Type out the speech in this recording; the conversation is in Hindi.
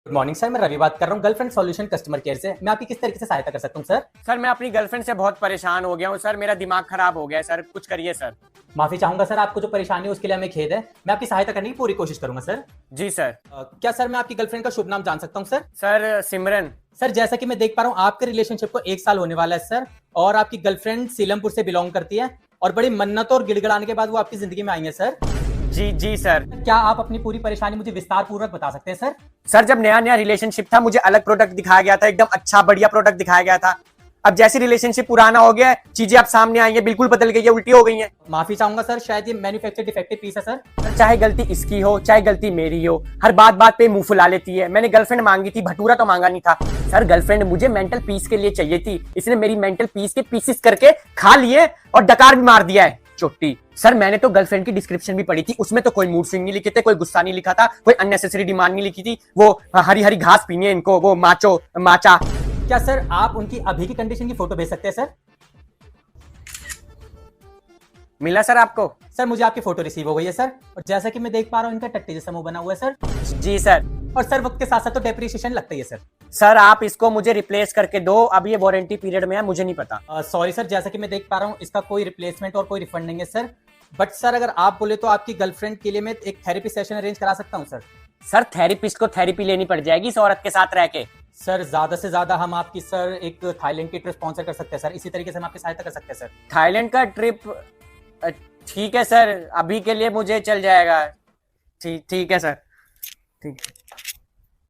गुड मॉर्निंग सर, मैं रवि बात कर रहा हूँ गर्लफ्रेंड सॉल्यूशन कस्टमर केयर से। मैं आपकी किस तरीके से सहायता कर सकता हूँ सर? सर मैं अपनी गर्लफ्रेंड से बहुत परेशान हो गया हूँ सर, मेरा दिमाग खराब हो गया है सर, कुछ करिए सर। माफी चाहूंगा सर, आपको जो परेशानी है उसके लिए हमें खेद है। मैं आपकी सहायता करने की पूरी कोशिश करूंगा सर। जी सर। क्या सर मैं आपकी गर्लफ्रेंड का शुभ नाम जान सकता हूँ सर? सर सिमरन। सर जैसा कि मैं देख पा रहा हूँ आपके रिलेशनशिप को 1 साल होने वाला है सर, और आपकी गर्लफ्रेंड सीलमपुर से बिलोंग करती है और बड़ी मन्नतों और गिड़गिड़ाने के बाद वो आपकी जिंदगी में आई है सर। जी जी सर। क्या आप अपनी पूरी परेशानी मुझे विस्तार पूर्वक बता सकते हैं सर? सर जब नया नया रिलेशनशिप था मुझे अलग प्रोडक्ट दिखाया गया था, एकदम अच्छा बढ़िया प्रोडक्ट दिखाया गया था। अब जैसे रिलेशनशिप पुराना हो गया है, चीजें अब सामने आई है, बिल्कुल बदल गई है, उल्टी हो गई है। माफी चाहूंगा सर, शायद ये मैन्युफैक्चर डिफेक्टिव पीस है सर। चाहे गलती इसकी हो चाहे गलती मेरी हो, हर बात बात पे मुंह फुला लेती है। मैंने गर्लफ्रेंड मांगी थी, भटूरा तो मांगा नहीं था सर। गर्लफ्रेंड मुझे मेंटल पीस के लिए चाहिए थी, इसने मेरी मेंटल पीस के पीसेस करके खा लिए और डकार भी मार दिया है चोटी। सर मैंने तो गर्लफ्रेंड की डिस्क्रिप्शन भी पढ़ी थी, उसमें तो कोई मूड स्विंग नहीं लिखे थे, कोई गुस्सा नहीं लिखा था, कोई अननेसेसरी डिमांड नहीं लिखी थी। वो हरी हरी घास पीनी है इनको, वो माचो माचा। क्या सर आप उनकी अभी की कंडीशन की फोटो भेज सकते हैं सर? मिला सर आपको? सर मुझे आपकी फोटो रिसीव हो गई है सर, और जैसा कि मैं देख पा रहा हूँ इनका टट्टी जैसा मुंह बना हुआ है सर। जी सर। और सर वक्त के साथ साथ तो डेप्रिसिएशन लगता ही है सर। सर आप इसको मुझे रिप्लेस करके दो, अब ये वारंटी पीरियड में है, मुझे नहीं पता। सॉरी सर, जैसा कि मैं देख पा रहा हूँ इसका कोई रिप्लेसमेंट और कोई रिफंड नहीं है सर। बट सर अगर आप बोले तो आपकी गर्लफ्रेंड के लिए मैं एक थेरेपी सेशन अरेंज करा सकता हूँ सर। सर थेरेपिस्ट को थेरेपी लेनी पड़ जाएगी इस औरत के साथ रह के। सर ज्यादा से ज्यादा हम आपकी सर एक थाईलैंड की ट्रिप स्पॉन्सर कर सकते हैं सर, इसी तरीके से हम आपकी सहायता कर सकते हैं सर। थाईलैंड का ट्रिप? ठीक है सर, अभी के लिए मुझे चल जाएगा। ठीक है सर, ठीक।